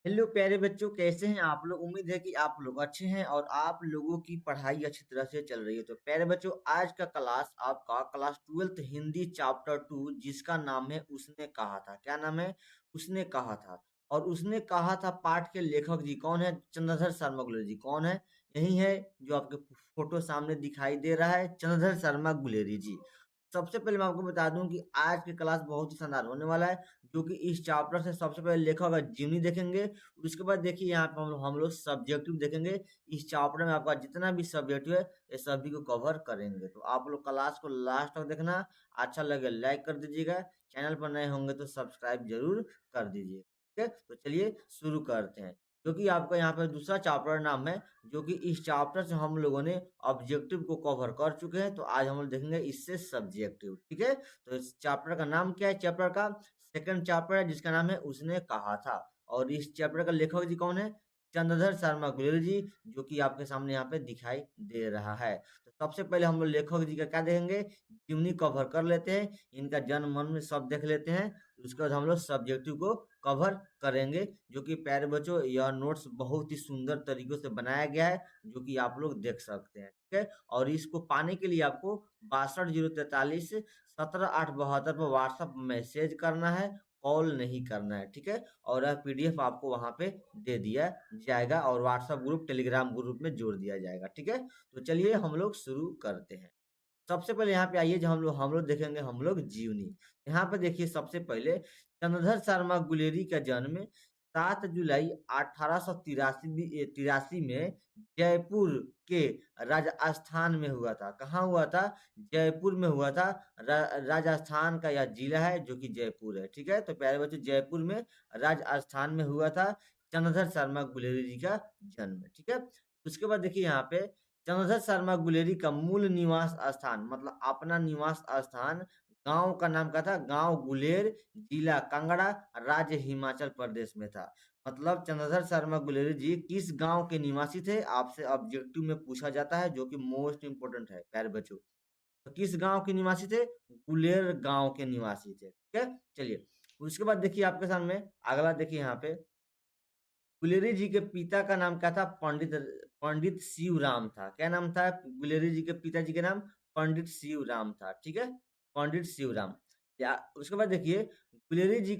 Hello प्यारे बच्चों, कैसे हैं आप लोग। उम्मीद है कि आप लोग अच्छे हैं और आप लोगों की पढ़ाई अच्छी तरह से चल रही है। तो प्यारे बच्चों, आज का क्लास आपका क्लास 12th हिंदी चैप्टर 2, जिसका नाम है उसने कहा था। क्या नाम है? उसने कहा था। और उसने कहा था पाठ के लेखक जी कौन है? चंद्रधर शर्मा गुलेरी जी। कौन है? यही है जो आपके फोटो सामने दिखाई दे रहा है, चंद्रधर शर्मा गुलेरी जी। सबसे पहले मैं आपको बता दूं कि आज की क्लास बहुत ही शानदार होने वाला है, जो कि इस चैप्टर से सबसे पहले लेखक जीवनी देखेंगे। उसके बाद देखिए यहाँ पे हम लोग सब्जेक्टिव देखेंगे। इस चैप्टर में आपका जितना भी सब्जेक्टिव है ये सभी को कवर करेंगे। तो आप लोग क्लास को लास्ट तक देखना। अच्छा लगे लाइक कर दीजिएगा, चैनल पर नए होंगे तो सब्सक्राइब जरूर कर दीजिए। ठीक है, तो चलिए शुरू करते हैं। जो कि आपका यहाँ पे दूसरा चैप्टर नाम है, जो कि इस चैप्टर से हम लोगों ने ऑब्जेक्टिव को कवर कर चुके हैं। तो आज हम लोग देखेंगे इससे सब्जेक्टिव। ठीक है, तो इस चैप्टर का नाम क्या है? चैप्टर का सेकंड चैप्टर है, जिसका नाम है उसने कहा था। और इस चैप्टर का लेखक जी कौन है? चंद्रधर शर्मा गुलेरी जी, जो कि आपके सामने यहाँ पे दिखाई दे रहा है। तो सबसे पहले हम लोग लेखक जी का क्या देखेंगे? जीवनी कवर कर लेते हैं, इनका जन्म मरण सब देख लेते हैं। उसके बाद हम लोग सब्जेक्टिव को कवर करेंगे। जो कि प्यारे बच्चों, यह नोट्स बहुत ही सुंदर तरीकों से बनाया गया है, जो कि आप लोग देख सकते हैं। ठीक है, और इसको पाने के लिए आपको 62 043 17 8 72 पर व्हाट्सएप मैसेज करना है, कॉल नहीं करना है। ठीक है, और यह पीडीएफ आपको वहां पे दे दिया जाएगा और व्हाट्सएप ग्रुप टेलीग्राम ग्रुप में जोड़ दिया जाएगा। ठीक है, तो चलिए हम लोग शुरू करते हैं। सबसे पहले यहाँ पे आइए, जो हम लोग देखेंगे हम लोग जीवनी। यहाँ पे देखिए, सबसे पहले चंद्रधर शर्मा गुलेरी का जन्म 7 जुलाई 1883 तिरासी में जयपुर के राजस्थान में हुआ था। कहाँ हुआ था? जयपुर में हुआ था। राजस्थान का यह जिला है जो कि जयपुर है। ठीक है, तो प्यारे बच्चों, जयपुर में राजस्थान में हुआ था चंद्रधर शर्मा गुलेरी जी का जन्म। ठीक है, उसके बाद देखिए यहाँ पे चंद्रधर शर्मा गुलेरी का मूल निवास स्थान, मतलब अपना निवास स्थान, गांव का नाम क्या था? गांव गुलेर, जिला कांगड़ा, राज्य हिमाचल प्रदेश में था। मतलब चंद्रधर शर्मा गुलेरी जी किस गांव के निवासी थे? आपसे ऑब्जेक्टिव में पूछा जाता है, जो कि मोस्ट इंपोर्टेंट है प्यारे बच्चों। तो किस गांव के निवासी थे? गुलेर गांव के निवासी थे। ठीक है, चलिए उसके बाद देखिए आपके सामने अगला देखिए यहाँ पे गुलेरी जी के पिता का नाम क्या था? पंडित शिवराम था। क्या नाम था गुलेरी जी के पिताजी के नाम? पंडित शिवराम था। ठीक है, पंडित शिवराम। या उसके बाद देखिए, गुलेरी जी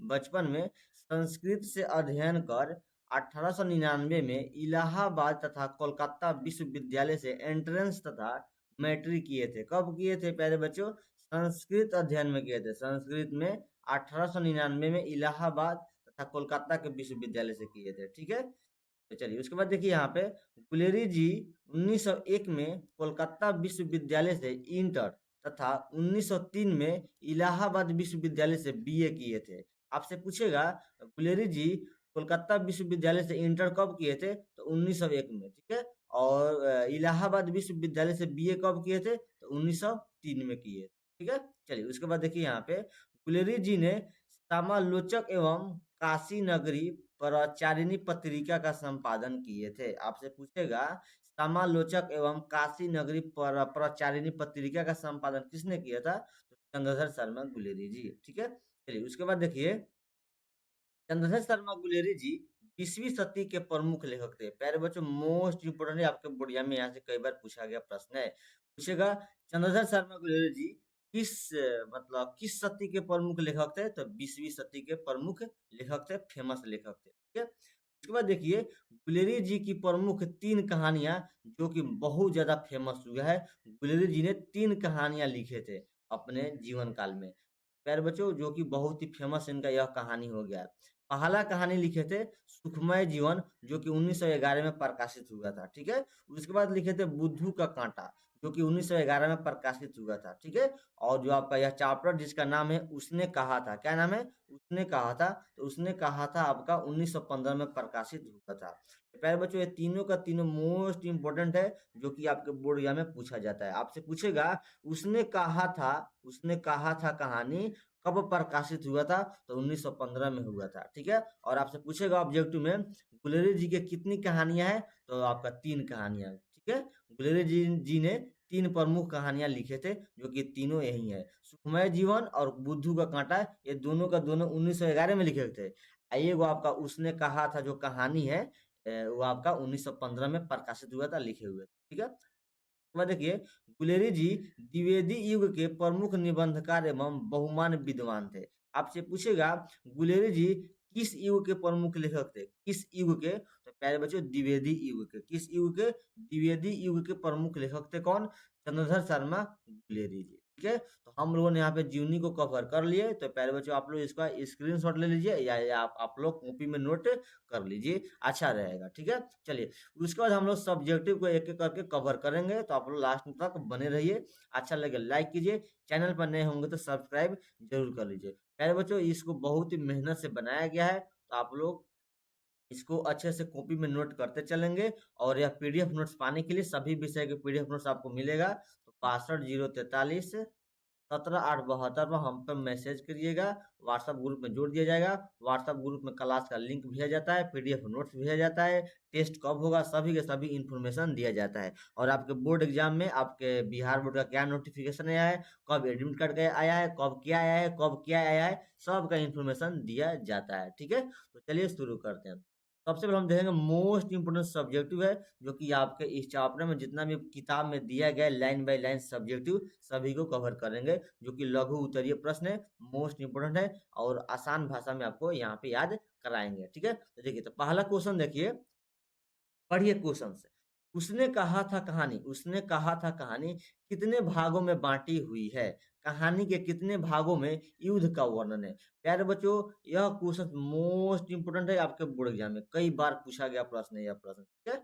बचपन में संस्कृत से अध्ययन कर 1899 में इलाहाबाद तथा कोलकाता विश्वविद्यालय से एंट्रेंस तथा मैट्रिक किए थे। कब किए थे प्यारे बच्चों? संस्कृत अध्ययन में किए थे। संस्कृत में 1899 में इलाहाबाद तथा कोलकाता के विश्वविद्यालय से किए थे। ठीक है, तो चलिए उसके बाद देखिए यहाँ पे गुलेरी जी 1901 में कोलकाता विश्वविद्यालय से इंटर तथा 1903 में इलाहाबाद विश्वविद्यालय से बीए किए थे। आपसे पूछेगा गुलेरी जी कोलकाता विश्वविद्यालय से इंटर कब किए थे? तो 1901 में। ठीक है, और इलाहाबाद विश्वविद्यालय से बीए कब किए थे? तो 1903 में किए। ठीक है, चलिए उसके बाद देखिए यहाँ पे गुलेरी जी ने समालोचक एवं काशी नगरी प्रचारिणी पत्रिका का संपादन किए थे। आपसे पूछेगा समालोचक एवं काशी नगरी प्रचारिणी पत्रिका का संपादन किसने किया था? तो चंद्रधर शर्मा गुलेरी जी। ठीक है, चलिए उसके बाद देखिए चंद्रधर शर्मा गुलेरी जी 20वीं सदी के प्रमुख लेखक थे। प्यारे बच्चों, मोस्ट इंपोर्टेंट है, आपके बोर्डिया में यहाँ से कई बार पूछा गया प्रश्न है। पूछेगा चंद्रधर शर्मा गुलेरी जी मतलब किस सदी के प्रमुख लेखक थे? तो 20वीं सदी के प्रमुख लेखक थे, फेमस लेखक थे। ठीक है, उसके बाद देखिए गुलेरी जी की प्रमुख 3 कहानियां, जो कि बहुत ज्यादा फेमस हुआ है। गुलेरी जी ने 3 कहानियां लिखे थे अपने जीवन काल में प्यारे बच्चों, जो कि बहुत ही फेमस इनका यह कहानी हो गया। पहला कहानी लिखे थे सुखमय जीवन, जो कि 1911 में प्रकाशित हुआ था। ठीक है, उसके बाद लिखे थे बुद्धू का कांटा, जो कि 1911 में प्रकाशित हुआ था। ठीक है, और जो आपका यह चैप्टर जिसका नाम है उसने कहा था, क्या नाम है? उसने कहा था। तो उसने कहा था आपका 1915 में प्रकाशित हुआ था। तो प्यारे बच्चों, ये तीनों का तीनों मोस्ट इंपोर्टेंट है, जो कि आपके बोर्ड एग्जाम में पूछा जाता है। आपसे पूछेगा उसने कहा था कहानी कब प्रकाशित हुआ था? तो 1915 में हुआ था। ठीक है, और आपसे पूछेगा ऑब्जेक्टिव में गुलेरी जी के कितनी कहानियां हैं? तो आपका 3 कहानियां। ठीक है, गुलेरी जी ने तीन प्रमुख कहानियां लिखे थे, जो कि तीनों यही है, सुखमय जीवन और बुद्धू का कांटा। ये दोनों का दोनों 1911 में लिखे थे। आइए वो आपका उसने कहा था जो कहानी है, वो आपका 1915 में प्रकाशित हुआ था, लिखे हुए, ठीक है। वह देखिए, गुलेरी जी द्विवेदी युग के प्रमुख निबंधकार एवं बहुमान विद्वान थे। आपसे पूछेगा गुलेरी जी किस युग के प्रमुख लेखक थे, किस युग के, तो प्यारे बच्चों द्विवेदी युग के, किस युग के, द्विवेदी युग के प्रमुख लेखक थे कौन, चंद्रधर शर्मा गुलेरी जी, ठीक है। तो हम लोगों ने यहाँ पे जीवनी को कवर कर लिए। तो प्यारे बच्चों आप लोग इसका स्क्रीनशॉट ले लीजिए, या आप लोग कॉपी में नोट कर लीजिए, अच्छा रहेगा, ठीक है। चलिए, उसके बाद हम लोग सब्जेक्टिव को एक एक करके कवर करेंगे, तो आप लोग लास्ट तक बने रहिए। अच्छा लगे लाइक कीजिए, चैनल पर नए होंगे तो सब्सक्राइब जरूर कर लीजिए। प्यारे बच्चों इसको बहुत ही मेहनत से बनाया गया है, तो आप लोग इसको अच्छे से कॉपी में नोट करते चलेंगे। और यह पीडीएफ नोट्स पाने के लिए सभी विषय के पीडीएफ नोट्स आपको मिलेगा, तो 62 043 17 8 72 पर हम पर मैसेज करिएगा, व्हाट्सएप ग्रुप में जोड़ दिया जाएगा। व्हाट्सएप ग्रुप में क्लास का लिंक भेजा जाता है, पीडीएफ नोट्स भेजा जाता है, टेस्ट कब होगा सभी के सभी इन्फॉर्मेशन दिया जाता है। और आपके बोर्ड एग्जाम में आपके बिहार बोर्ड का क्या नोटिफिकेशन आया है, कब एडमिट कार्ड आया है, कब क्या आया है, कब क्या आया है, सबका इन्फॉर्मेशन दिया जाता है, ठीक है। तो चलिए शुरू करते हैं। सबसे पहले हम देखेंगे मोस्ट इंपोर्टेंट सब्जेक्टिव है, जो कि आपके इस चैप्टर में जितना भी किताब में दिया गया है लाइन बाय लाइन सब्जेक्टिव सभी को कवर करेंगे, जो कि लघु उत्तरीय प्रश्न है, मोस्ट इंपोर्टेंट है, और आसान भाषा में आपको यहाँ पे याद कराएंगे, ठीक है। तो देखिए, तो पहला क्वेश्चन देखिए, पढ़िए क्वेश्चन से। उसने कहा था कहानी, उसने कहा था कहानी कितने भागों में बांटी हुई है, कहानी के कितने भागों में युद्ध का वर्णन है। प्यारे बच्चों यह क्वेश्चन मोस्ट इंपोर्टेंट है, आपके बोर्ड एग्जाम में कई बार पूछा गया प्रश्न है यह प्रश्न, ठीक है।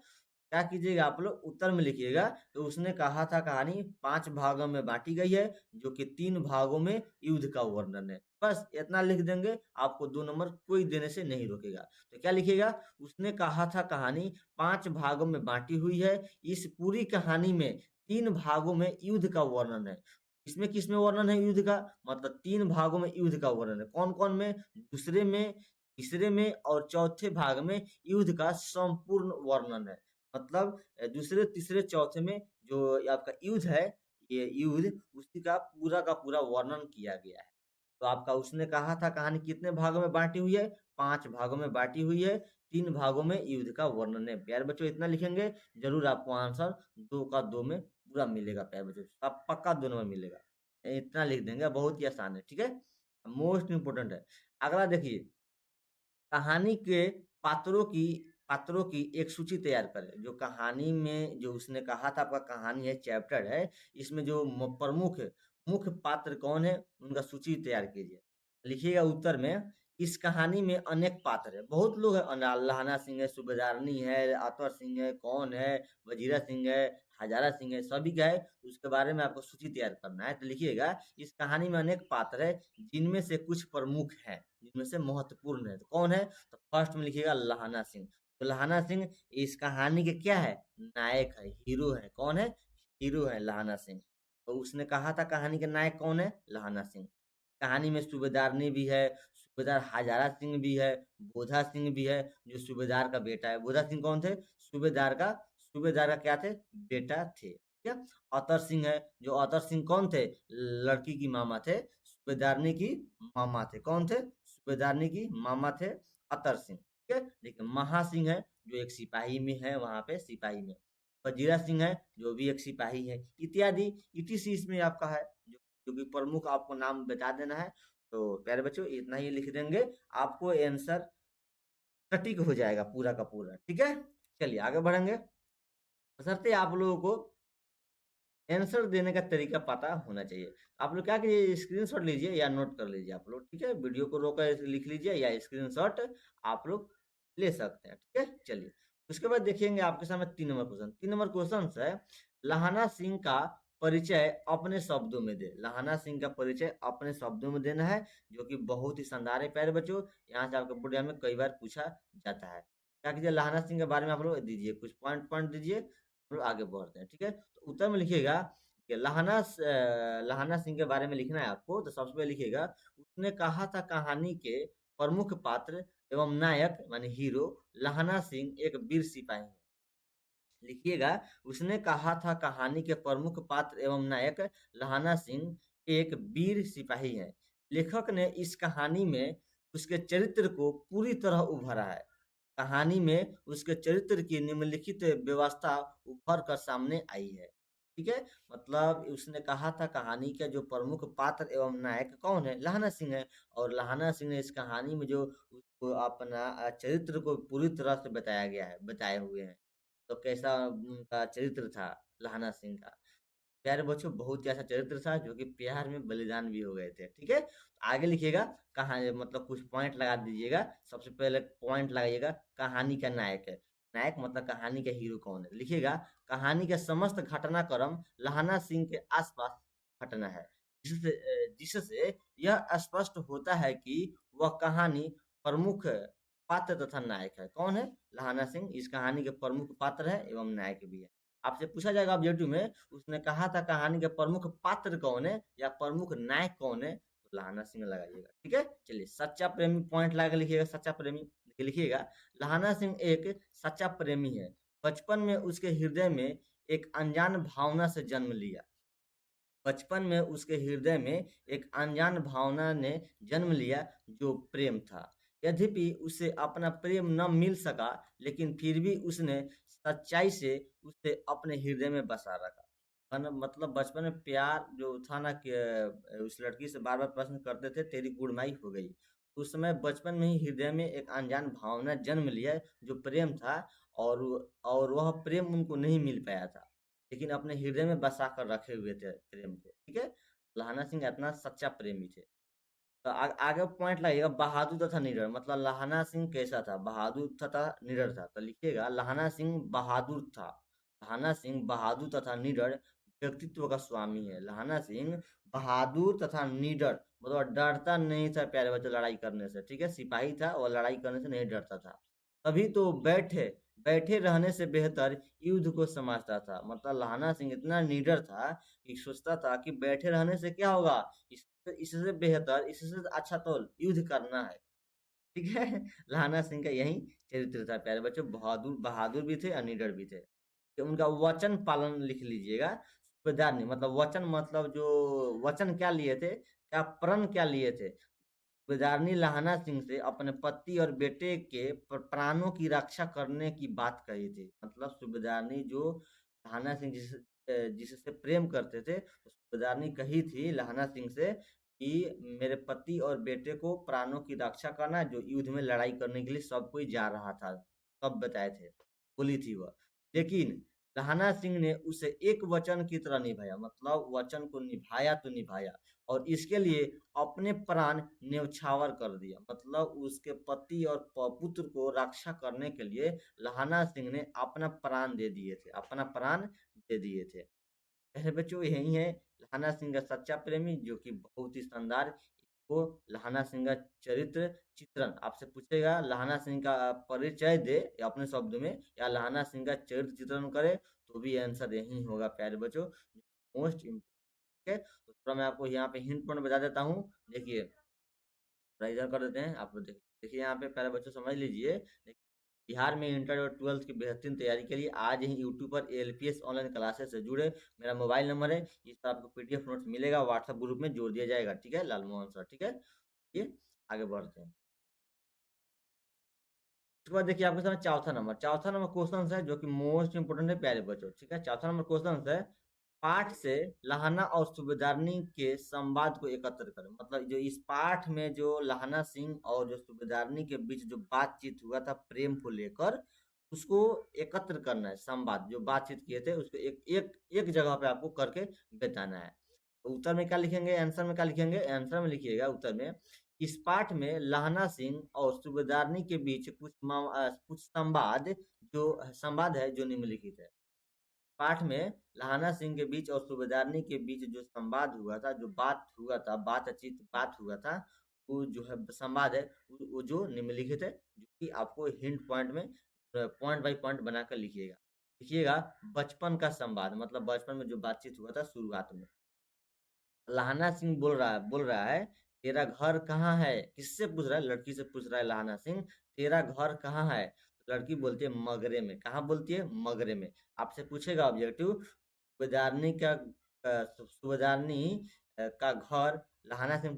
क्या कीजिएगा आप लोग उत्तर में लिखिएगा, तो उसने कहा था कहानी 5 भागों में बांटी गई है, जो कि 3 भागों में युद्ध का वर्णन है। बस इतना लिख देंगे, आपको 2 नंबर कोई देने से नहीं रोकेगा। तो क्या लिखिएगा, उसने कहा था कहानी 5 भागों में बांटी हुई है, इस पूरी कहानी में 3 भागों में युद्ध का वर्णन है। इसमें किसमें वर्णन है युद्ध का, मतलब 3 भागों में युद्ध का वर्णन है, कौन कौन में, दूसरे में, तीसरे में और चौथे भाग में युद्ध का संपूर्ण वर्णन है। मतलब दूसरे तीसरे चौथे में जो आपका युद्ध है, ये युद्ध उसी का पूरा वर्णन किया गया है। तो आपका उसने कहा था कहानी कितने भागों में बांटी हुई है, 5 भागों में बांटी हुई है, 3 भागों में युद्ध का वर्णन है। प्यारे बच्चों इतना लिखेंगे, जरूर आपको आंसर 2 का 2 में पूरा मिलेगा। प्यारे बच्चों आप पक्का 2 नंबर मिलेगा, इतना लिख देंगे, बहुत ही आसान है, ठीक है, मोस्ट इंपोर्टेंट है। अगला देखिए, कहानी के पात्रों की एक सूची तैयार करें। जो कहानी में जो उसने कहा था, आपका कहानी है चैप्टर है, इसमें जो प्रमुख मुख्य पात्र कौन है उनका सूची तैयार कीजिए। लिखिएगा उत्तर में, इस कहानी में अनेक पात्र है, बहुत लोग है, लहाना सिंह है, सूबेदारनी है, अतवर सिंह है, कौन है, वजीरा सिंह है, हजारा सिंह है, सभी का है, तो उसके बारे में आपको सूची तैयार करना है। तो लिखिएगा, इस कहानी में अनेक पात्र है, जिनमें से कुछ प्रमुख हैं, जिनमें से महत्वपूर्ण है, तो कौन है, तो फर्स्ट में लिखिएगा लहाना सिंह। तो लहाना सिंह इस कहानी के क्या है, नायक है, हीरो है, कौन है, हीरो है लहाना सिंह। तो उसने कहा था कहानी के नायक कौन है, लहाना सिंह। कहानी में सूबेदारनी भी है, सूबेदार हजारा सिंह भी है, बोधा सिंह भी है, जो सूबेदार का बेटा है। बोधा सिंह कौन थे, सूबेदार का क्या थे, बेटा थे, ठीक है। अतर सिंह है, जो अतर सिंह कौन थे, लड़की की मामा थे, सूबेदारनी की मामा थे, कौन थे, सूबेदारनी की मामा थे अतर सिंह, ठीक है। देखिए महासिंह है, जो एक सिपाही में है, वहां पे सिपाही में। वजीरा सिंह है, जो भी एक सिपाही है, इत्यादि इटीसी इसमें आपका है, जो कि प्रमुख आपको नाम बता देना है। तो प्यारे बच्चों इतना ही लिख देंगे, आपको आंसर सटीक हो जाएगा पूरा का पूरा, ठीक है। चलिए आगे बढ़ेंगे, बशर्ते आप लोगों को आंसर देने का तरीका पता होना चाहिए। आप लोग क्या कीजिए, स्क्रीनशॉट लीजिए या नोट कर लीजिए आप लोग, ठीक है, वीडियो को रोकर लिख लीजिए या स्क्रीनशॉट आप लोग ले सकते हैं, ठीक है। चलिए उसके बाद देखेंगे आपके सामने 3 नंबर क्वेश्चन। 3 नंबर क्वेश्चन है, लहाना सिंह का परिचय अपने शब्दों में दे। लहाना सिंह का परिचय अपने शब्दों में देना है, जो कि बहुत ही शानदार है प्यारे बच्चों, यहाँ से आपके बोर्ड में कई बार पूछा जाता है। क्या कीजिए, लहाना सिंह के बारे में आप लोग दीजिए, कुछ पॉइंट पॉइंट दीजिए, हम लोग आगे बढ़ते हैं, ठीक है। तो उत्तर में लिखिएगा कि लहाना सिंह के बारे में लिखना है आपको, तो सबसे पहले लिखिएगा, उसने कहा था कहानी के प्रमुख पात्र एवं नायक माने हीरो लहाना सिंह एक वीर सिपाही है। लिखिएगा, उसने कहा था कहानी के प्रमुख पात्र एवं नायक लहाना सिंह एक वीर सिपाही हैं। लेखक ने इस कहानी में उसके चरित्र को पूरी तरह उभारा है। कहानी में उसके चरित्र की निम्नलिखित व्यवस्था उभर कर सामने आई है। ठीक है? मतलब उसने कहा था कहानी के जो प्रमुख पात्र एवं नायक कौन है? लहाना सिंह है। और लहाना सिंह ने इस कहानी में जो उसको अपना चरित्र को पूरी तरह से बताया गया है, बताए हुए हैं। तो कैसा उनका चरित्र था लहाना सिंह का? प्यारे बच्चों, बहुत ही ऐसा चरित्र था जो कि प्यार में बलिदान भी हो गए थे। ठीक है? आगे लिखिएगा, कहाँ मतलब कुछ पॉइंट लगा दीजिएगा। सबसे पहले पॉइंट लगाइएगा, कहानी का नायक है। नायक मतलब कहानी का हीरो कौन है? लिखिएगा, कहानी का समस्त घटनाक्रम लहाना सिंह के आसपास घटना है, जिससे यह स्पष्ट होता है कि वह कहानी प्रमुख पात्र तथा नायक है। कौन है? लहाना सिंह इस कहानी के प्रमुख पात्र है एवं नायक भी है। आपसे पूछा जाएगा ऑब्जेक्टिव में, उसने कहा था कहानी के प्रमुख पात्र कौन है या प्रमुख नायक कौन है? तो लहाना सिंह लगाइएगा। ठीक है? चलिए, सच्चा प्रेमी पॉइंट लगा के लिखिएगा, सच्चा प्रेमी लिखिएगा। लहाना सिंह एक सच्चा प्रेमी है। बचपन में उसके हृदय में एक अनजान भावना से जन्म लिया। बचपन में उसके हृदय में एक अनजान भावना ने जन्म लिया, जो प्रेम था। यद्यपि उसे अपना प्रेम न मिल सका, लेकिन फिर भी उसने सच्चाई से उसे अपने हृदय में बसा रखा। मतलब बचपन में प्यार जो था ना कि उस लड़की से बार बार प्रश्न करते थे, तेरी गुड़माई हो गई। उस समय बचपन में ही हृदय में एक अनजान भावना जन्म लिया, जो प्रेम था। और और वह प्रेम उनको नहीं मिल पाया था, लेकिन अपने हृदय में बसा कर रखे हुए थे प्रेम को। ठीक है? लहाना सिंह इतना सच्चा प्रेमी थे। तो आगे पॉइंट लगाइएगा, बहादुर तथा निडर। मतलब लहाना सिंह कैसा था? बहादुर तथा निडर था। तो लिखिएगा, लहाना सिंह बहादुर था। लहाना सिंह बहादुर तथा निडर व्यक्तित्व का स्वामी है। लहाना सिंह बहादुर तथा निडर, मतलब डरता नहीं था प्यारे बच्चों लड़ाई करने से। ठीक है? सिपाही था और लड़ाई करने से नहीं डरता था। तभी तो बैठे बैठे रहने से बेहतर युद्ध को समझता था। मतलब लहाना सिंह इतना निडर था कि सोचता था कि बैठे रहने से क्या होगा, इससे बेहतर, इससे अच्छा तो युद्ध करना है। ठीक है? लहाना सिंह का यही चरित्र था प्यारे बच्चों। बहादुर बहादुर भी थे और निडर भी थे। तो उनका वचन पालन लिख लीजिएगा। सूबेदार नहीं, मतलब वचन मतलब जो वचन क्या लिए थे, क्या प्रण क्या लिए थे? सूबेदारनी लहाना सिंह से अपने पति और बेटे के प्राणों की रक्षा करने की बात कही थी। मतलब सूबेदारनी जो लहाना सिंह जिससे प्रेम करते थे, तो सूबेदारनी कही थी लहाना सिंह से कि मेरे पति और बेटे को प्राणों की रक्षा करना, जो युद्ध में लड़ाई करने के लिए सब कोई जा रहा था, सब बताए थे, बोली थी वह। लेकिन लहाना सिंह ने उसे एक वचन की तरह निभाया। मतलब वचन को निभाया तो निभाया, और इसके लिए अपने प्राण न्यौछावर कर दिया। मतलब उसके पति और पुत्र को रक्षा करने के लिए लहाना सिंह ने अपना प्राण दे दिए थे, अपना प्राण दे दिए थे। पहले बच्चों यही है लहाना सिंह का सच्चा प्रेमी, जो कि बहुत ही शानदार। को लहाना सिंह का चरित्र चित्रण आपसे पूछेगा, लहाना सिंह का परिचय दे या अपने शब्द में, या लहाना सिंह का चरित्र चित्रण करे, तो भी आंसर यही होगा प्यारे बच्चों, मोस्ट इम्पोर्टेंट है। तो थोड़ा मैं आपको यहाँ पे हिंट पॉइंट बता देता हूँ। देखिए, थोड़ा इधर कर देते हैं। आप देखिए देखिए यहाँ पे प्यारे बच्चों समझ लीजिए। बिहार में इंटर और ट्वेल्थ की बेहतरीन तैयारी के लिए आज ही यूट्यूब पर एलपीएस ऑनलाइन क्लासेस से जुड़े। मेरा मोबाइल नंबर है, इस पर आपको पीडीएफ नोट्स मिलेगा, व्हाट्सएप ग्रुप में जोड़ दिया जाएगा। ठीक है? लालमोहन सर। ठीक है? ये आगे बढ़ते हैं। उसके बाद देखिए आपके सामने चौथा नंबर क्वेश्चन है, जो कि मोस्ट इंपोर्टेंट है प्यारे बच्चों। ठीक है? चौथा नंबर क्वेश्चन है, पाठ से लहाना और सूबेदारनी के संवाद को एकत्र करें। मतलब जो इस पाठ में जो लहाना सिंह और जो सूबेदारनी के बीच जो बातचीत हुआ था प्रेम को लेकर, उसको एकत्र करना है। संवाद जो बातचीत किए थे उसको एक एक एक जगह पे आपको करके बताना है। तो उत्तर में क्या लिखेंगे, आंसर में क्या लिखेंगे? आंसर में लिखिएगा उत्तर में, इस पाठ में लहाना सिंह और सूबेदारनी के बीच कुछ संवाद है जो निम्नलिखित है। पाठ में लहाना सिंह के बीच और सूबेदारनी के बीच जो संवाद हुआ था, जो बात हुआ था, बात हुआ था, वो जो है संवाद है, वो जो निम्नलिखित है, जो कि आपको हिंट पॉइंट में पॉइंट बाय पॉइंट बनाकर लिखिएगा। लिखिएगा, बचपन का संवाद, मतलब बचपन में जो बातचीत हुआ था शुरुआत में। लहाना सिंह बोल रहा है, तेरा घर कहाँ है? किससे पूछ रहा है? लड़की से पूछ रहा है लहाना सिंह, तेरा घर कहाँ है? लड़की बोलती है मगरे में। कहाँ बोलती है? मगरे में। आपसे पूछेगा ऑब्जेक्टिव, सूबेदारनी का सूबेदारनी का घर, लहाना सिंह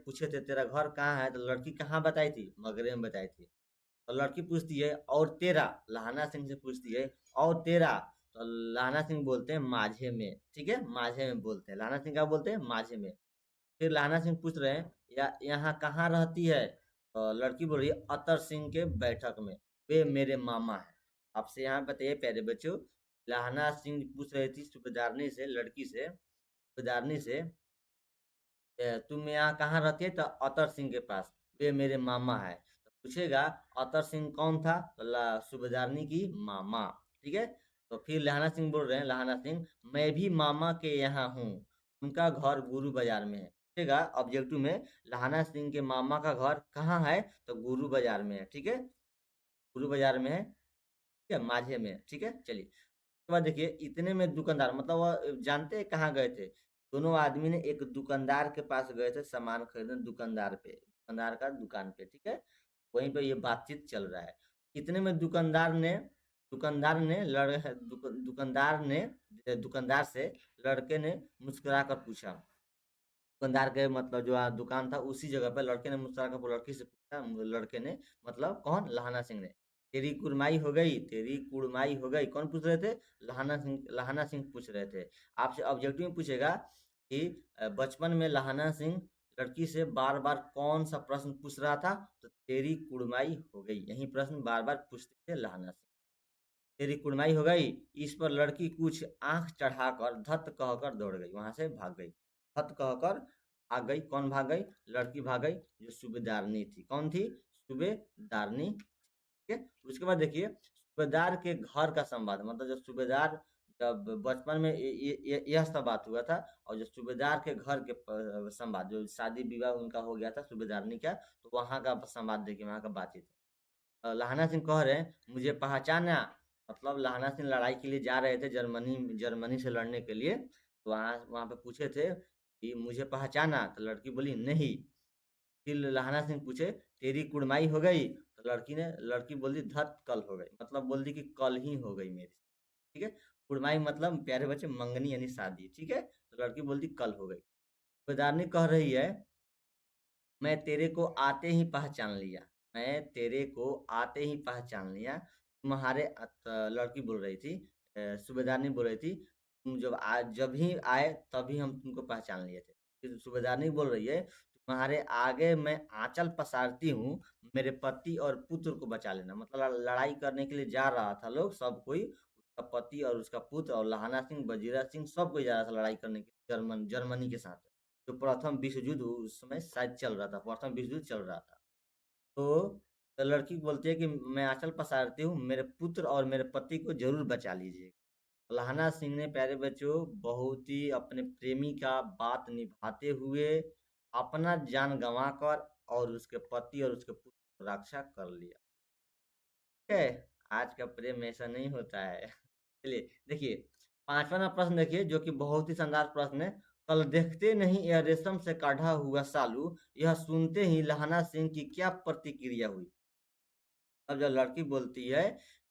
पूछे थे तेरा घर कहाँ है, तो लड़की कहाँ बताई थी? मगरे में बताई थी। तो लड़की पूछती है और तेरा, लहाना सिंह से पूछती है और तेरा, तो लहाना सिंह बोलते हैं माझे में। ठीक है, माझे में बोलते हैं। लहाना सिंह क्या बोलते हैं? माझे में। फिर लहाना सिंह पूछ रहे हैं या यहाँ कहाँ रहती है, तो लड़की बोल रही है अतर सिंह के बैठक में, वे मेरे मामा है। आपसे यहाँ बताइए प्यारे बच्चों, लहाना सिंह पूछ रही थी सूबेदारनी से, लड़की से, सूबेदारनी से, तुम यहाँ कहाँ रहती है, तो अतर सिंह के पास, वे मेरे मामा है। तो पूछेगा अतर सिंह कौन था, तो सूबेदारनी की मामा। ठीक है, तो फिर लहाना सिंह बोल रहे हैं, लहाना सिंह, मैं भी मामा के यहाँ हूँ, उनका घर गुरु बाजार में है। पूछेगा ऑब्जेक्टिव में, लहाना सिंह के मामा का घर कहाँ है, तो गुरु बाजार में है। ठीक है, गुरु बाजार में है। ठीक है, माझे में है। ठीक है, चलिए उसके बाद देखिए, इतने में दुकानदार, मतलब वह जानते हैं कहाँ गए थे? दोनों आदमी ने एक दुकानदार के पास गए थे सामान खरीदने, दुकानदार पे, दुकानदार का दुकान पे। ठीक है, वहीं पे ये बातचीत चल रहा है। इतने में दुकानदार से लड़के ने मुस्कुरा कर पूछा, दुकानदार के मतलब जो दुकान था उसी जगह पे, लड़के ने मुस्कुरा कर लड़की से पूछा, लड़के ने मतलब कौन? लहाना सिंह ने, तेरी कुड़माई हो गई, तेरी कुड़माई हो गई। कौन पूछ रहे थे? लहाना सिंह पूछ रहे थे। आपसे ऑब्जेक्टिव में पूछेगा कि बचपन में लहाना सिंह लड़की से बार बार कौन सा प्रश्न पूछ रहा था, तो तेरी कुड़माई हो गई, यही प्रश्न बार बार पूछते थे लहाना सिंह। तेरी कुड़माई हो गई, इस पर लड़की कुछ आंख चढ़ाकर धत कहकर दौड़ गई, वहां से भाग गई। धत कहकर भाग गई। कौन भाग गई? लड़की भाग गई, जो सूबेदारनी थी। कौन थी? सूबेदारनी। ठीक है, उसके बाद देखिए, सूबेदार के घर का संवाद, मतलब जब सूबेदार, जब बचपन में यह सब बात हुआ था, और जो सूबेदार के घर के संवाद, जो शादी विवाह उनका हो गया था सूबेदारनी का, तो वहां का संवाद देखिए, वहां का बातचीत। लहाना सिंह कह रहे हैं मुझे पहचाना, मतलब लहाना सिंह लड़ाई के लिए जा रहे थे, जर्मनी जर्मनी से लड़ने के लिए। तो वहाँ वहाँ पे पूछे थे कि मुझे पहचाना, तो लड़की बोली नहीं। फिर लहाना सिंह पूछे तेरी कुड़माई हो गई, तो लड़की बोली धत कल हो गई, मतलब बोल दी कि कल ही हो गई मेरी। ठीक है, कुड़माई मतलब प्यारे बच्चे मंगनी यानी शादी। ठीक है, तो लड़की बोलती कल हो गई। बेदारनी कह रही है मैं तेरे को आते ही पहचान लिया, मैं तेरे को आते ही पहचान लिया। तुम्हारे लड़की बोल रही थी, सूबेदारनी बोल रही थी, तुम जब ही आए तभी हम तुमको पहचान लिए थे। फिर सूबेदारनी बोल रही है तुम्हारे आगे मैं आंचल पसारती हूँ, मेरे पति और पुत्र को बचा लेना। मतलब लड़ाई करने के लिए जा रहा था लोग, सब कोई, उसका पति और उसका पुत्र और लहाना सिंह, वजीरा सिंह, सब कोई जा रहा था लड़ाई करने के लिए जर्मनी के साथ। जो प्रथम विश्व युद्ध उस समय शायद चल रहा था, प्रथम विश्व युद्ध चल रहा था। तो लड़की बोलती है कि मैं आंचल पसारती हूँ, मेरे पुत्र और मेरे पति को जरूर बचा लीजिए। लहाना सिंह ने प्यारे बच्चों बहुत ही अपने प्रेमी का बात निभाते हुए अपना जान गंवाकर और उसके पति और उसके पुत्र की रक्षा कर लिया। ठीक है, आज का प्रेम ऐसा नहीं होता है। चलिए देखिए, पांचवा प्रश्न देखिए, जो कि बहुत ही शानदार प्रश्न है। कल देखते नहीं यह रेशम से काढ़ा हुआ सालू, यह सुनते ही लहाना सिंह की क्या प्रतिक्रिया हुई? अब जब लड़की बोलती है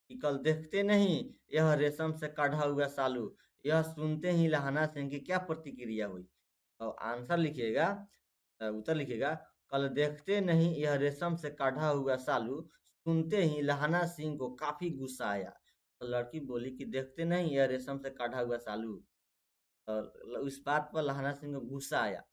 कि कल देखते नहीं यह रेशम से काढ़ा हुआ सालू, यह सुनते ही लहाना सिंह की क्या प्रतिक्रिया हुई? तो आंसर लिखिएगा, उत्तर लिखिएगा, कल देखते नहीं यह रेशम से काढ़ा हुआ सालू, सुनते ही लहाना सिंह को काफी गुस्सा आया। तो लड़की बोली कि देखते नहीं यह रेशम से काढ़ा हुआ सालू, और इस बात पर लहाना सिंह को गुस्सा आया।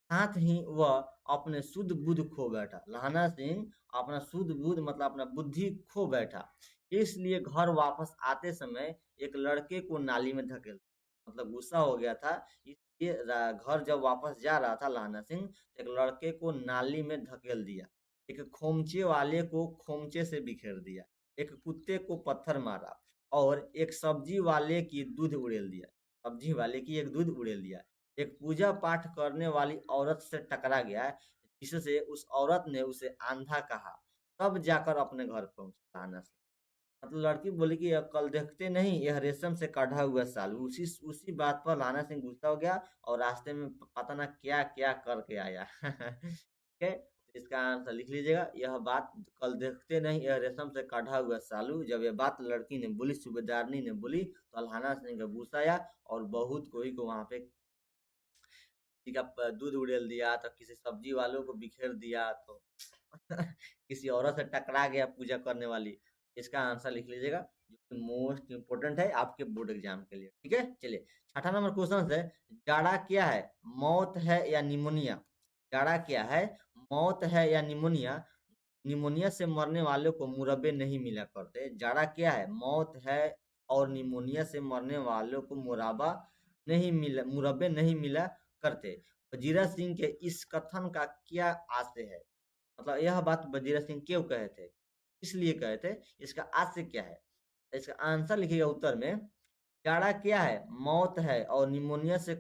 साथ ही वह अपने शुद्ध बुद्ध खो बैठा। लहाना सिंह अपना शुद्ध बुद्ध मतलब अपना बुद्धि खो बैठा। इसलिए घर वापस आते समय एक लड़के को नाली में धकेल, मतलब गुस्सा हो गया था, इसलिए घर जब वापस जा रहा था लहाना सिंह, एक लड़के को नाली में धकेल दिया, एक खोमचे वाले को खोमचे से बिखेर दिया, एक कुत्ते को पत्थर मारा, और एक सब्जी वाले की दूध उड़ेल दिया, सब्जी वाले की एक दूध उड़ेल दिया। एक पूजा पाठ करने वाली औरत से टकरा गया, जिससे उस औरत ने उसे आंधा कहा, तब जाकर अपने घर पहुंचा लहाना सिंह। मतलब लड़की बोली कि अब कल देखते नहीं यह रेशम से काढ़ा हुआ सालू, उसी उसी बात पर लहाना सिंह गुस्सा हो गया और रास्ते में पता ना क्या क्या करके आया। ठीक है, इसका आंसर लिख लीजिएगा। यह बात कल देखते नहीं यह रेशम से काढ़ा हुआ सालू, जब यह बात लड़की ने बोली, सूबेदारनी ने बोली, तो अल्हाना सिंह का गुस्सा आया और बहुत कोई को वहां पे किसी का दूध उड़ेल दिया, तो किसी सब्जी वालों को बिखेर दिया, तो किसी औरत से टकरा गया पूजा करने वाली। इसका आंसर लिख लीजिएगा, जो मोस्ट इंपोर्टेंट है आपके बोर्ड एग्जाम के लिए। ठीक है, चलिए 6ठा नंबर क्वेश्चन है, जाड़ा क्या है, मौत है या निमोनिया? जाड़ा क्या है, मौत है या निमोनिया? निमोनिया से मरने वालों को मुरब्बे नहीं मिला करते। जाड़ा क्या है, मौत है और निमोनिया से मरने वालों को मुरब्बे नहीं मिला करते। वजीरा सिंह के इस कथन का क्या आशय है? मतलब यह बात वजीरा सिंह क्यों कहे थे, इसलिए कहे थे, इसका आशय क्या है? इसका आंसर लिखिएगा उत्तर में। जाड़ा क्या है, मौत है और निमोनिया से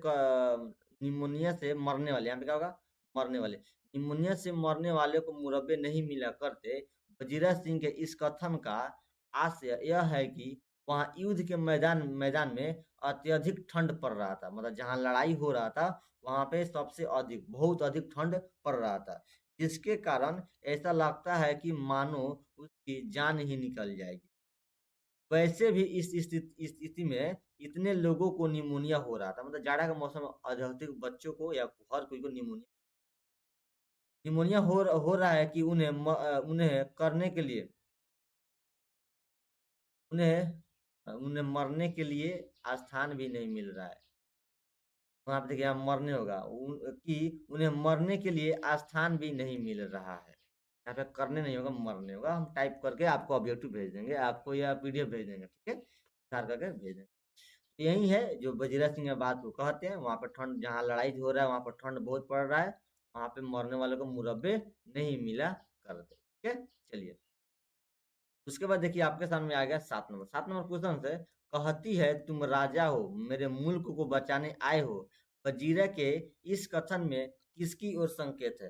मरने वाले, यहाँ पे क्या होगा, मरने वाले, निमोनिया से मरने वाले को मुरब्बे नहीं मिला करते। वजीरा सिंह के इस कथन का आशय यह है कि वहां युद्ध के मैदान में अत्यधिक ठंड पड़ रहा था, मतलब जहां लड़ाई हो रहा था वहां पे सबसे अधिक, बहुत अधिक ठंड पड़ रहा था, जिसके कारण ऐसा लगता है कि मानो उसकी जान ही निकल जाएगी। वैसे भी इस स्थिति में इतने लोगों को निमोनिया हो रहा था, मतलब जाड़ा का मौसम में अधिक बच्चों को या हर कोई को निमोनिया निमोनिया हो रहा है कि उन्हें करने के लिए उन्हें मरने के लिए स्थान भी नहीं मिल रहा है। वहां पे देखिए यहाँ मरने होगा, कि उन्हें मरने के लिए स्थान भी नहीं मिल रहा है। यहाँ पे करने नहीं होगा, मरने होगा। हम टाइप करके आपको ऑब्जेक्टिव भेज देंगे, आपको या पीडीएफ भेज देंगे, ठीक है, सार करके भेज देंगे। तो यही है जो वजीरा सिंह बात को कहते हैं, वहां पर ठंड, जहाँ लड़ाई हो रहा है वहां पर ठंड बहुत पड़ रहा है, वहां पे मरने वालों को मुरब्बे नहीं मिला करते। ठीक है, चलिए उसके बाद देखिए आपके सामने आ गया 7 नंबर। 7 नंबर क्वेश्चन है, कहती है तुम राजा हो, मेरे मुल्क को बचाने आए हो, वजीरा के इस कथन में किसकी ओर संकेत है?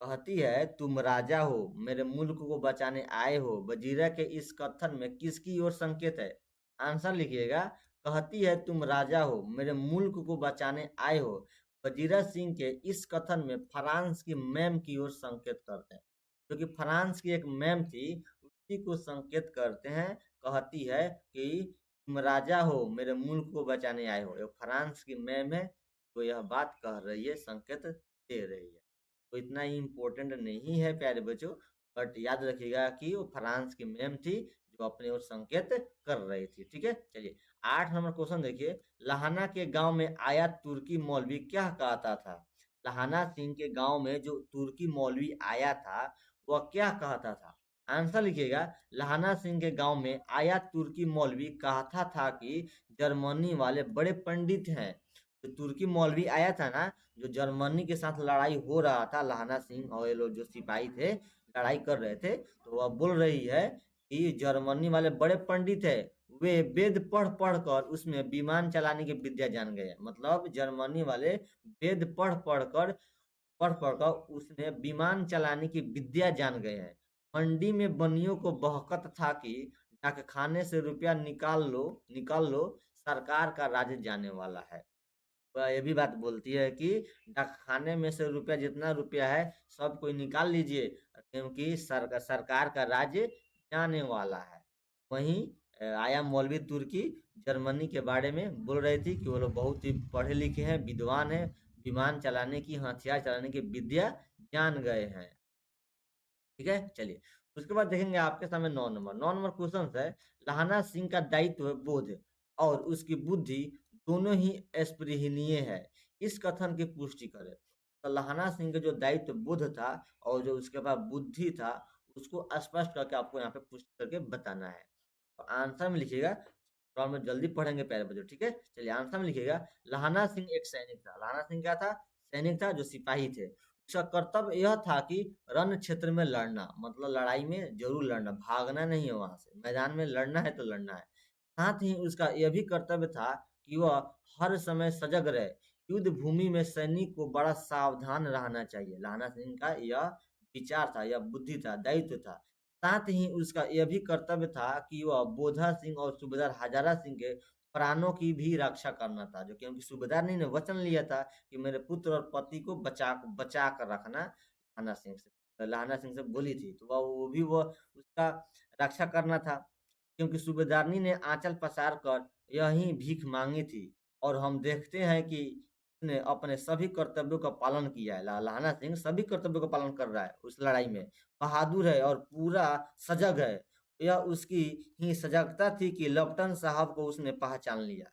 कहती है तुम राजा हो, मेरे मुल्क को बचाने आए हो, वजीरा के इस कथन में किसकी ओर संकेत है? आंसर लिखिएगा। कहती है तुम राजा हो, मेरे मुल्क को बचाने आए हो, वजीरा सिंह के इस कथन में फ्रांस की मैम की ओर संकेत करते हैं, क्योंकि फ्रांस की एक मैम थी, उसी को संकेत करते हैं। कहती है कि तुम राजा हो, मेरे मुल्क को बचाने आए हो, ये फ्रांस की मैम है, तो यह बात कह रही है, संकेत दे रही है। तो इतना ही इम्पोर्टेंट नहीं है प्यारे बच्चों, बट याद रखिएगा कि वो फ्रांस की मैम थी जो अपने ओर संकेत कर रही थी। ठीक है, चलिए 8 नंबर क्वेश्चन देखिए, लहाना के गांव में आया तुर्की मौलवी क्या कहता था? लहाना सिंह के गांव में जो तुर्की मौलवी आया था वह क्या कहता था? आंसर लिखिएगा। लहाना सिंह के गांव में आया तुर्की मौलवी कहता था कि जर्मनी वाले बड़े पंडित हैं। जो तुर्की मौलवी आया था ना, जो जर्मनी के साथ लड़ाई हो रहा था, लहाना सिंह और ये लोग जो सिपाही थे लड़ाई कर रहे थे, तो वह बोल रही है कि जर्मनी वाले बड़े पंडित है, वे वेद पढ़ पढ़ कर उसमें विमान चलाने की विद्या जान गए। मतलब जर्मनी वाले वेद पढ़ पढ़ कर उसने विमान चलाने की विद्या जान गए हैं। मंडी में बनियों को बहकत था कि डाकखाने से रुपया निकाल लो, सरकार का राज जाने वाला है। वह ये भी बात बोलती है कि डाकखाने में से रुपया, जितना रुपया है सब कोई निकाल लीजिए, क्योंकि सरकार का राज्य जाने वाला है। वहीं आया मौलवी तुर्की जर्मनी के बारे में बोल रही थी कि वो लोग बहुत ही पढ़े लिखे हैं, विद्वान हैं, विमान चलाने की, हथियार चलाने की विद्या जान गए हैं। ठीक है, चलिए उसके बाद देखेंगे आपके सामने 9 नंबर क्वेश्चन है, लहाना सिंह का दायित्व बोध और उसकी बुद्धि दोनों ही स्पृहणीय है, इस कथन की पुष्टि करें। तो लहाना सिंह का जो दायित्व बोध था और जो उसके पास बुद्धि था, उसको स्पष्ट करके आपको यहाँ पे पुष्टि करके बताना है। तो आंसर में लिखिएगा, थोड़ा में जल्दी पढ़ेंगे प्यारे बच्चों। ठीक है, चलिए आंसर में लिखिएगा। लहाना सिंह एक सैनिक था। लहाना सिंह क्या था? सैनिक था, जो सिपाही थे। उसका कर्तव्य यह था कि रण क्षेत्र में लड़ना, मतलब लड़ाई में जरूर लड़ना, भागना नहीं है, वहां से मैदान में लड़ना है तो लड़ना है। साथ ही उसका यह भी कर्तव्य था कि वह हर समय सजग रहे। युद्ध भूमि में सैनिक को बड़ा सावधान रहना चाहिए। लहाना सिंह का यह विचार था, यह बुद्धि था, दायित्व था। साथ ही उसका यह भी कर्तव्य था कि वह बोधा सिंह और सूबेदार हजारा सिंह के प्राणों की भी रक्षा करना था, जो क्योंकि सूबेदार ने वचन लिया था कि मेरे पुत्र और पति को बचा कर रखना। लहाना सिंह से, लहाना सिंह से बोली थी, तो वो उसका रक्षा करना था, क्योंकि सूबेदारनी ने आंचल पसार कर यही भीख मांगी थी। और हम देखते हैं कि उसने अपने सभी कर्तव्यों का पालन किया है। लहाना सिंह सभी कर्तव्यों का पालन कर रहा है उस लड़ाई में, बहादुर है और पूरा सजग है। यह उसकी ही सजगता थी कि लेफ्टिनेंट साहब को उसने पहचान लिया।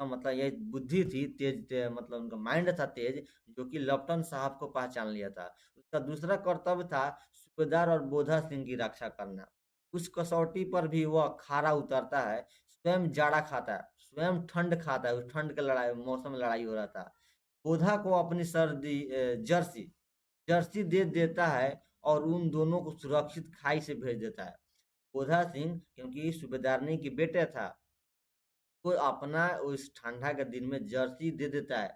का मतलब ये बुद्धि थी मतलब उनका माइंड था तेज, जो कि लेफ्टिनेंट साहब को पहचान लिया था। उसका दूसरा कर्तव्य था सूबेदार और बोधा सिंह की रक्षा करना। उस कसौटी पर भी वह खरा उतरता है, स्वयं जाड़ा खाता है, स्वयं ठंड खाता है। उस ठंड के लड़ाई मौसम में लड़ाई हो रहा था। बोधा को अपनी जर्सी जर्सी दे देता है और उन दोनों को सुरक्षित खाई से भेज देता है। बोधा सिंह क्योंकि सूबेदारनी की बेटे था, को अपना उस ठंडा के दिन में जर्सी दे देता है,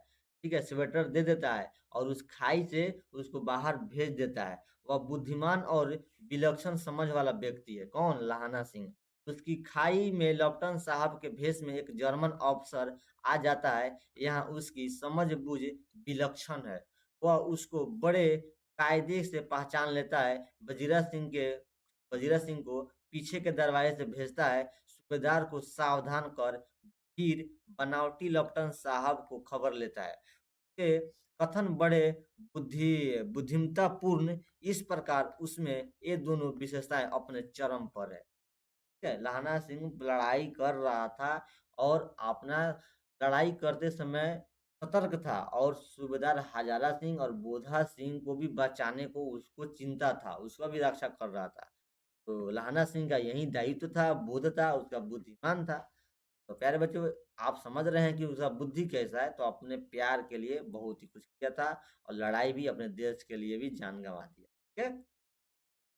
ठीक है, स्वेटर दे देता है और उस खाई से उसको बाहर भेज देता है। वह बुद्धिमान और विलक्षण समझ वाला व्यक्ति है। कौन? लहाना सिंह। उसकी खाई में लेफ्टिनेंट साहब के भेष में एक जर्मन अफसर आ जाता है। यहाँ उसकी समझ बूझ विलक्षण है। वह उसको बड़े कायदे से पहचान लेता है। वजीरा सिंह को पीछे के दरवाजे से भेजता है, सूबेदार को सावधान कर। फिर बनावटी लेफ्टिनेंट साहब को खबर लेता है। के कथन बड़े बुद्धिमत्ता पूर्ण, इस प्रकार उसमें ये दोनों विशेषताएं अपने चरम पर है। ठीक है, लहाना सिंह लड़ाई कर रहा था और अपना लड़ाई करते समय सतर्क था, और सूबेदार हजारा सिंह और बोधा सिंह को भी बचाने को उसको चिंता था, उसका भी रक्षा कर रहा था। तो लहाना सिंह का यही दायित्व था, बोध था, उसका बुद्धिमान था। तो प्यारे बच्चों, आप समझ रहे हैं कि उसका बुद्धि कैसा है। तो अपने प्यार के लिए बहुत ही कुछ किया था, और लड़ाई भी अपने देश के लिए भी जान गंवा दिया। ठीक है,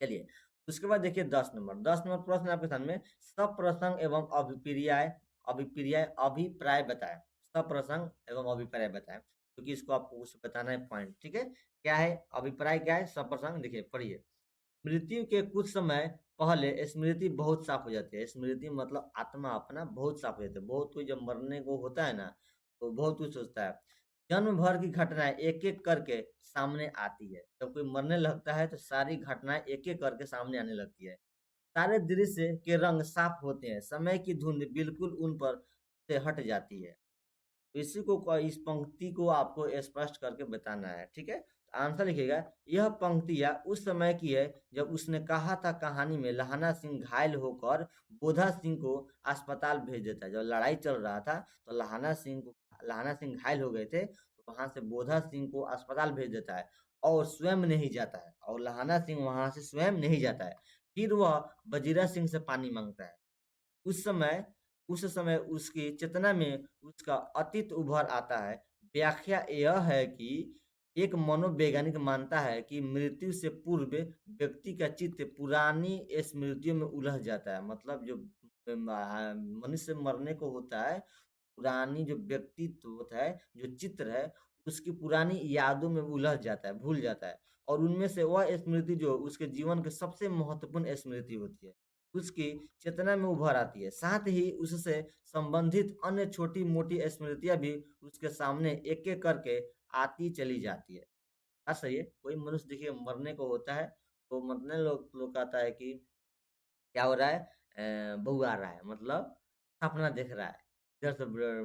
चलिए उसके बाद देखिए 10 नंबर प्रश्न आपके सामने। सप्रसंग एवं अभिप्राय अभिप्राय अभिप्राय बताएं। सप्रसंग एवं अभिप्राय बताएं, क्योंकि इसको आपको कुछ बताना है पॉइंट। ठीक है, क्या है अभिप्राय, क्या है सप्रसंग, देखिए पढ़िए। मृत्यु के कुछ समय पहले स्मृति बहुत साफ हो जाती है। स्मृति मतलब आत्मा अपना बहुत साफ हो जाती है। बहुत कोई जब मरने को होता है ना, तो बहुत कुछ सोचता है। जन्म भर की घटनाएं एक एक करके सामने आती है। जब कोई मरने लगता है तो सारी घटनाएं एक एक करके सामने आने लगती है। सारे दृश्य के रंग साफ होते हैं, समय की धुंध बिल्कुल उन पर से हट जाती है। इस पंक्ति को आपको स्पष्ट करके बताना है। ठीक है, तो आंसर लिखिएगा। यह पंक्तियां उस समय की है जब उसने कहा था कहानी में लहाना सिंह घायल होकर बोधा सिंह को अस्पताल भेज देता है। जब लड़ाई चल रहा था तो लहाना सिंह घायल हो गए थे, तो वहां से बोधा सिंह को अस्पताल भेज देता है, और स्वयं नहीं जाता है, और लहाना सिंह वहां से स्वयं नहीं जाता है। फिर वह वजीरा सिंह से पानी मांगता है। उस समय उस समय उसकी चेतना में उसका अतीत उभर आता है। व्याख्या यह है कि एक मनोवैज्ञानिक मानता है कि मृत्यु से पूर्व व्यक्ति का चित्त पुरानी स्मृतियों में उलझ जाता है। मतलब जो मनुष्य मरने को होता है, पुरानी जो व्यक्तित्व होता है, जो चित्र है, उसकी पुरानी यादों में उलझ जाता है, भूल जाता है। और उनमें से वह स्मृति जो उसके जीवन की सबसे महत्वपूर्ण स्मृति होती है, उसकी चेतना में उभर आती है। साथ ही उससे संबंधित अन्य छोटी मोटी स्मृतियां भी उसके सामने एक एक करके आती चली जाती है। हाँ सही है, कोई मनुष्य देखिए मरने को होता है, तो मरने लोग कहता है कि क्या हो रहा है, बहू आ रहा है, मतलब सपना देख रहा है, इधर से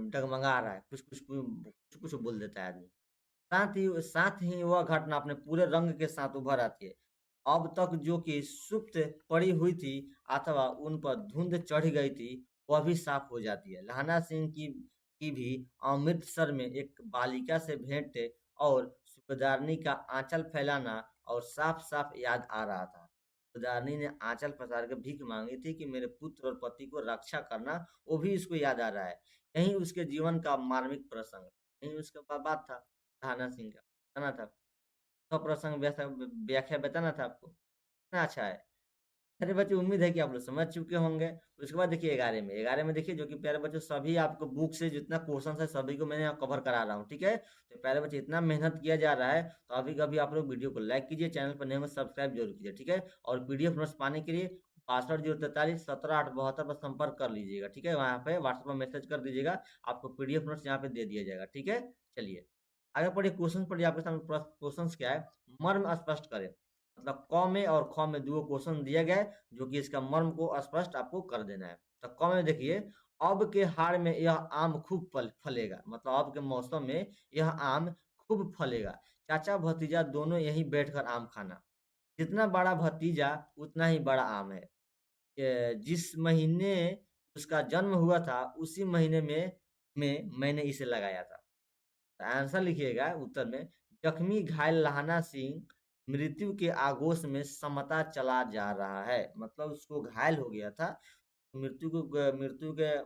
डगमगा रहा है, कुछ कुछ कुछ कुछ बोल देता है आदमी। साथ ही वह घटना अपने पूरे रंग के साथ उभर आती है। अब तक जो कि सुप्त पड़ी हुई थी अथवा उन पर धुंध चढ़ गई थी, वह भी साफ हो जाती है। लहाना सिंह की भी अमृतसर में एक बालिका से भेंट और सूबेदारनी का आंचल फैलाना और साफ साफ याद आ रहा था। सूबेदारनी ने आंचल पसार के भीख मांगी थी कि मेरे पुत्र और पति को रक्षा करना, वो भी इसको याद आ रहा है। यही उसके जीवन का मार्मिक प्रसंग, यही उसका बात था लहाना सिंह का, बताना था। सब प्रसंग व्याख्या बताना था आपको, कितना अच्छा है। अरे बच्चों, उम्मीद है कि आप लोग समझ चुके होंगे। उसके बाद देखिए 11 में देखिए, जो कि प्यारे बच्चों सभी आपको बुक से जितना क्वेश्चन है सभी को मैंने यहाँ कवर करा रहा हूँ। ठीक है, तो प्यारे बच्चे इतना मेहनत किया जा रहा है, तो अभी कभी आप लोग वीडियो को लाइक कीजिए, चैनल पर नए हो सब्सक्राइब जरूर कीजिए। ठीक है, और पीडीएफ नोट्स पाने के लिए 62 043 17 8 72 पर संपर्क कर लीजिएगा। ठीक है, वहाँ पे व्हाट्सएप में मैसेज कर दीजिएगा, आपको पीडीएफ नोट्स यहाँ पे दे दिया जाएगा। ठीक है, चलिए। आगे पढ़िए, क्वेश्चन पढ़िए, आपके सामने क्वेश्चन क्या है, मर्म स्पष्ट करें। मतलब क में और ख में दो क्वेश्चन दिया गया है, जो कि इसका मर्म को स्पष्ट आपको कर देना है। तो क में देखिए, अब के हाड़ में यह आम खूब फलेगा, मतलब अब के मौसम में यह आम खूब फलेगा। चाचा भतीजा दोनों यहीं बैठकर आम खाना। जितना बड़ा भतीजा उतना ही बड़ा आम है। जिस महीने उसका जन्म हुआ था उसी महीने में मैंने इसे लगाया था। तो आंसर लिखिएगा उत्तर में, जख्मी घायल लहाना सिंह मृत्यु के आगोश में समता चला जा रहा है। मतलब उसको घायल हो गया था, मृत्यु के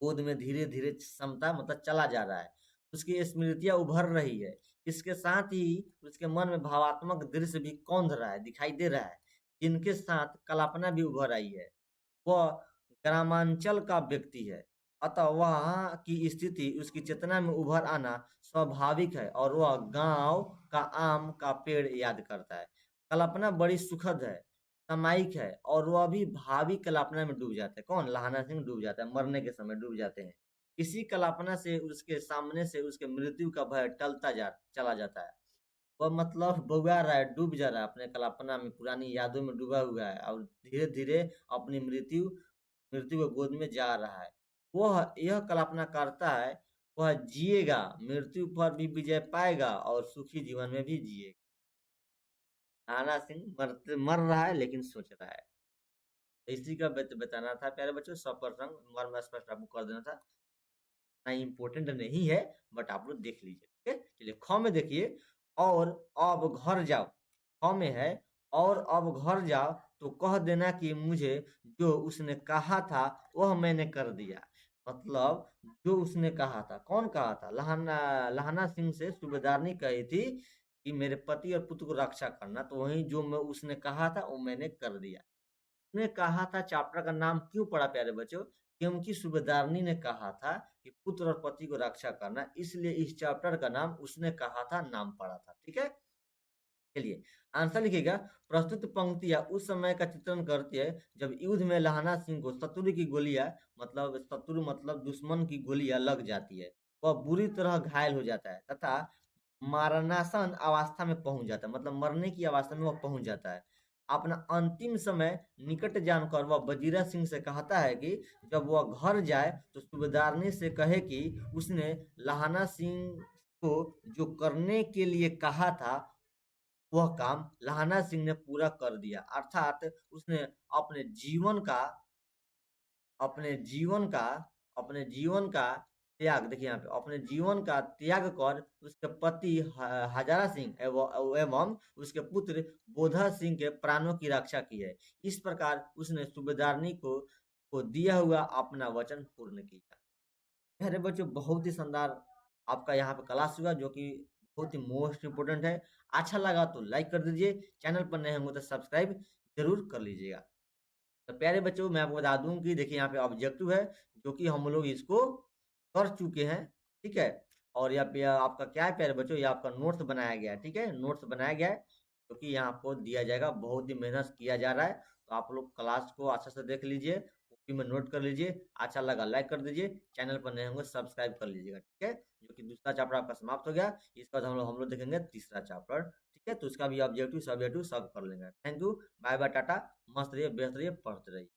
गोद में धीरे धीरे समता मतलब चला जा रहा है, उसकी स्मृतियां उभर रही है। इसके साथ ही उसके मन में भावात्मक दृश्य भी कौंध रहा है, दिखाई दे रहा है, जिनके साथ कल्पना भी उभर आई है। वह ग्रामांचल का व्यक्ति है, अतः वहाँ की स्थिति उसकी चेतना में उभर आना स्वाभाविक है, और वह गांव का आम का पेड़ याद करता है। कल्पना बड़ी सुखद है, सामायिक है, और वह भी भावी कल्पना में डूब जाता है। कौन? लहाना सिंह डूब जाता है, मरने के समय डूब जाते हैं। इसी कल्पना से उसके सामने से उसके मृत्यु का भय चला जाता है। वह मतलब बौआ रहा है, डूब जा रहा है अपने कल्पना में, पुरानी यादों में डूबा हुआ है, और धीरे धीरे अपनी मृत्यु मृत्यु के गोद में जा रहा है। वह यह कल्पना करता है, वह जिएगा, मृत्यु पर भी विजय पाएगा और सुखी जीवन में भी जिएगा। नाना सिंह मर रहा है लेकिन सोच रहा है। तो इसी का बताना था प्यारे बच्चों, सप्रसंग मर्म स्पष्ट आपको कर देना था। इतना इम्पोर्टेंट नहीं है, बट आप लोग देख लीजिए, ठीक है। चलिए ख में देखिए, और अब घर जाओ। ख में है, और अब घर जाओ तो कह देना कि मुझे जो उसने कहा था वह मैंने कर दिया। मतलब जो उसने कहा था, कौन कहा था? लहाना सिंह से सूबेदारनी कही थी कि मेरे पति और पुत्र को रक्षा करना, तो वही जो मैं उसने कहा था वो मैंने कर दिया। उसने कहा था, चैप्टर का नाम क्यों पड़ा प्यारे बच्चों? क्योंकि सूबेदारनी ने कहा था कि पुत्र और पति को रक्षा करना, इसलिए इस चैप्टर का नाम उसने कहा था नाम पड़ा था। ठीक है, चलिए आंसर लिखिएगा। प्रस्तुत पंक्तियां उस समय का चित्रण करती है जब युद्ध में लहाना सिंह को शत्रु की गोलियां, मतलब शत्रु मतलब दुश्मन की गोलियां लग जाती है। वह बुरी तरह घायल हो जाता है तथा मरणासन अवस्था में पहुंच जाता है, मतलब मरने की अवस्था में वह पहुंच जाता है। अपना अंतिम समय निकट जानकर वह वजीरा सिंह से कहता है कि जब वह घर जाए तो सूबेदारनी से कहे कि उसने लहाना सिंह को जो करने के लिए कहा था वह काम लहाना सिंह ने पूरा कर दिया। अर्थात उसने अपने जीवन का अपने जीवन का अपने जीवन का त्याग, देखिए यहाँ पे, अपने जीवन का त्याग कर उसके पति हजारा सिंह एवं उसके पुत्र बोधा सिंह के प्राणों की रक्षा की है। इस प्रकार उसने सूबेदारनी को दिया हुआ अपना वचन पूर्ण किया। मेरे बच्चों, बहुत ही शानदार आपका यहाँ पे क्लास हुआ, जो कि बहुत ही मोस्ट इम्पोर्टेंट है। अच्छा लगा तो लाइक कर दीजिए, चैनल पर नए होंगे तो सब्सक्राइब जरूर कर लीजिएगा। तो प्यारे बच्चों, मैं आपको बता दूं कि देखिए यहाँ पे ऑब्जेक्टिव है, जो कि हम लोग इसको कर चुके हैं। ठीक है, और यहाँ पे आपका क्या है प्यारे बच्चों, ये आपका नोट्स बनाया गया है। ठीक है, नोट्स बनाया गया है, जो कि यहाँ आपको दिया जाएगा। बहुत ही मेहनत किया जा रहा है, तो आप लोग क्लास को अच्छे से देख लीजिए, कॉपी में नोट कर लीजिए। अच्छा लगा लाइक कर दीजिए, चैनल पर नए होंगे सब्सक्राइब कर लीजिएगा। ठीक है, जो कि दूसरा चैप्टर आपका समाप्त हो गया। इसके बाद हम लोग देखेंगे तीसरा चैप्टर। ठीक है, तो उसका भी ऑब्जेक्टिव सब कर लेंगे। Thank you, bye bye, tata. मस्त रहिए, व्यस्त रहिए, पढ़ते रहिए।